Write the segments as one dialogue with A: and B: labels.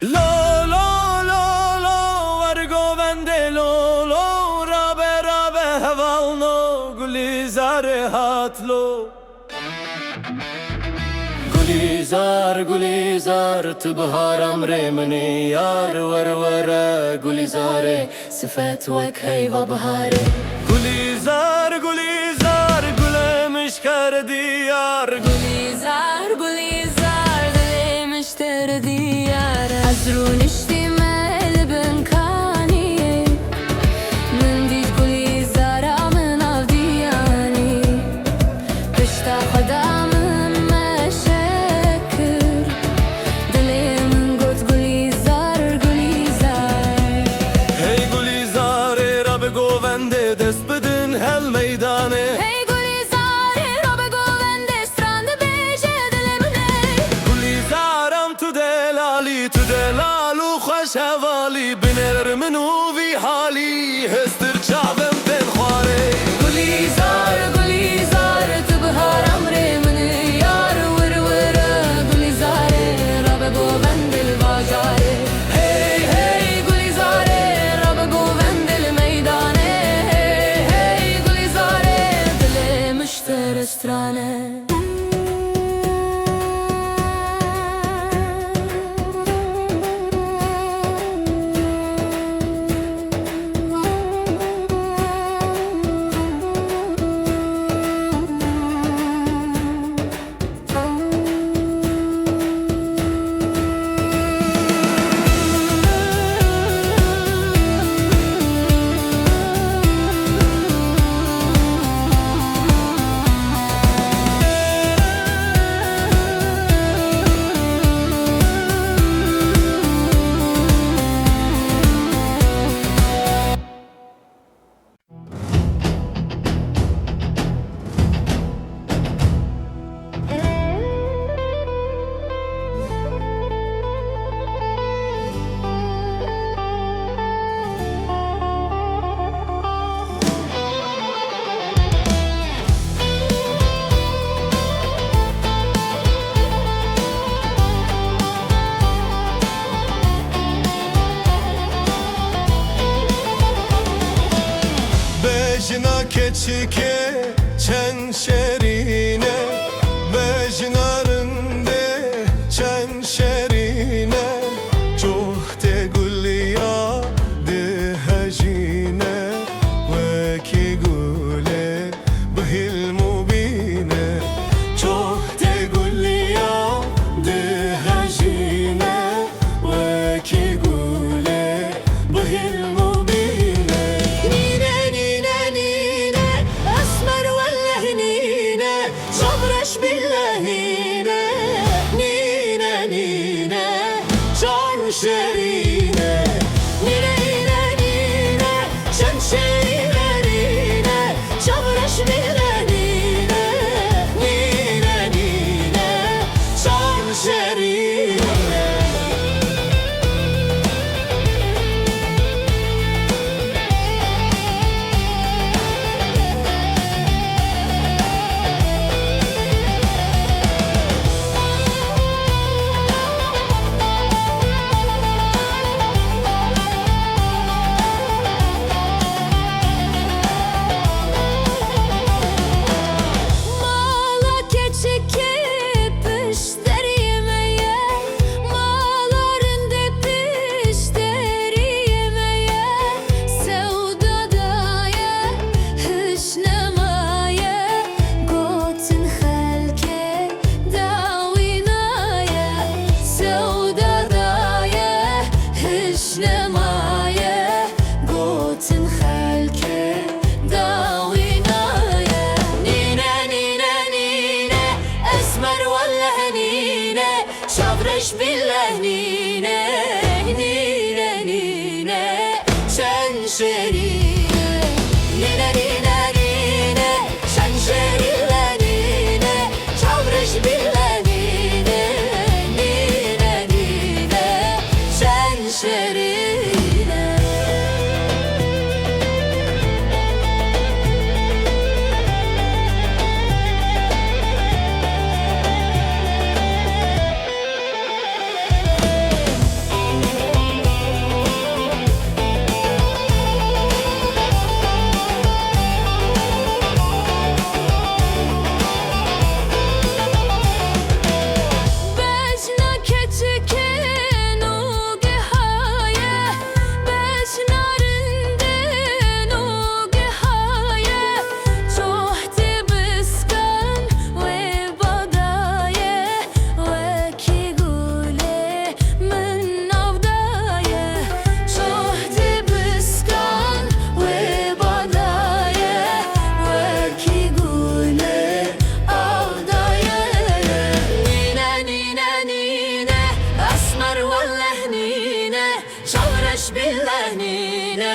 A: Lo lo lo lo vargo vende lo lo rabe rabe hevalno gulizar hatlo Gulizar gulizar tu bahar amre mani yar warwara gulizare sifat وجهي وبهاره Gulizar gulizar gülemiş kar diyar
B: Gulizar gulizar dilemiş ter diyar Azrun iştimel ben kani من دید گلیزارا من avdiyani Pişta خدامم مشکر دلیم گفت گلیزار گلیزار
A: Hey gulizar rab govende dest bedin hel meydane
B: Hey gulizar robe govende strand beje dilemne
A: Gulizaram tu delalu خوش حوالی بنر منو وی حالی هستر چاوم بن خواره
B: گلیزار گلیزار تو بهار امره من یار ور ور گلیزار رب گووند الواجاره هی هی گلیزار رب گووند المیدانه هی هی گلیزار دل مشتر استرانه
C: Bejna keçike çen şerine Bejnarınde çen şerine Çohte gulya de hajine Ve ki gule bihil mubine Çohte gulya de hajine Ve ki gule bihil mubine
B: باللهينة نينا نينا شان شرينا نينا نينا نينا شان شرينا نينا شبرش باللهينة نينا نينا شان شرينا باش بالله نينا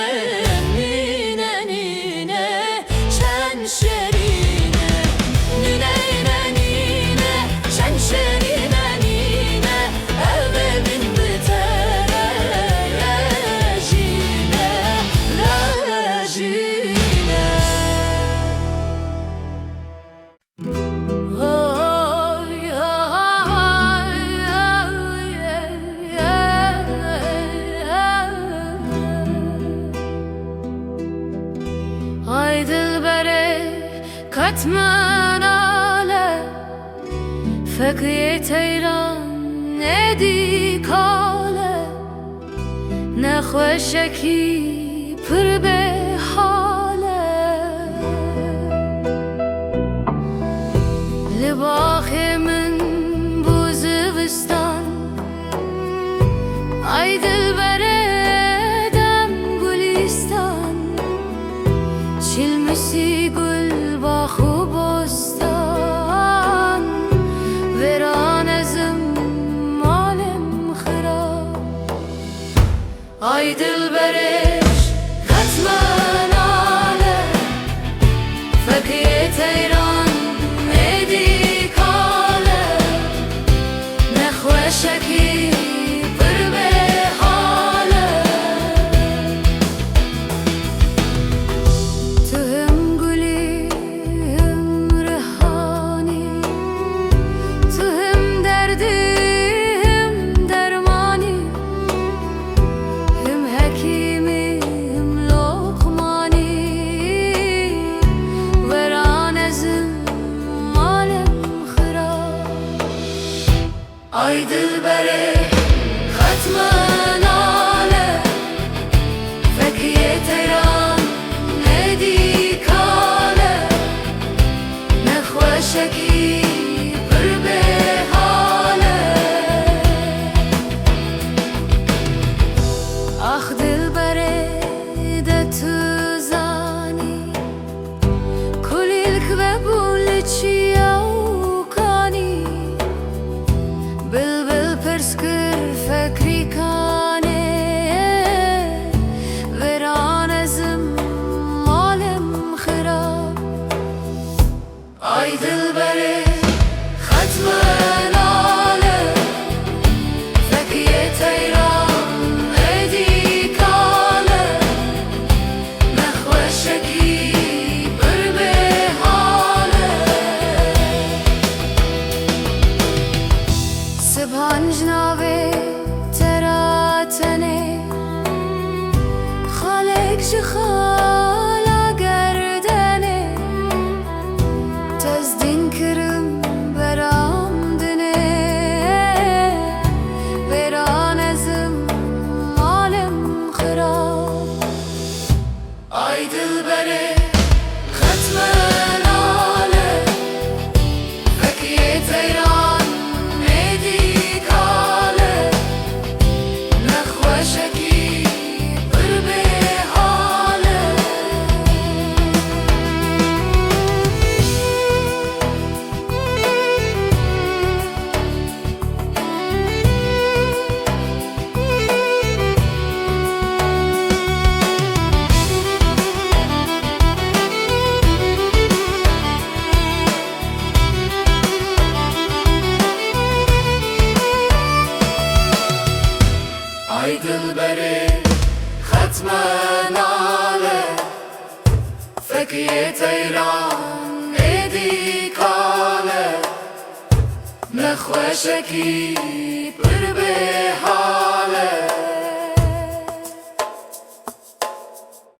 B: نينا نينا شن شرينا نينا نينا شن شرينا نينا أبا من بترى راجينا راجينا Ay dilbere katman ale Fekriye teyran nedi kale Nexweşeki pır be hale Libaxi min bu zivistan Ay dilbere dem gulistan Çilmisi gül baxu bostan Veran ezim malem xirab Ay dilberiş katman ale Fekiye teyran edik ale Nexweşeki pır be hale Tühüm gülü hüm rihani Tühüm derdi hüm dermani Hüm hekimi hüm lokmani Veran ezim malem xirab Ay dilbere katman ale Fekiye teyran edik ale Nexweşeki pır be hale Ah dilbere de tu zani Kulilk ve bulçi avkani Bülbül pırskır fekri kane Veran ezim malem xirab Ay dilbere katman ale Fekiye teyran edik ale Nexweşeki pır be hale Sibhanj nave teratene Xalek ji xala gerdene Tezdin kirim beram dine Veran ezim malem xirab Ay dilbere katman ale Fekiye teyran edik ale Nexweşeki pır be hale Ay dilbere katman ale Fekiye teyran edik ale Nexweşeki pır be hale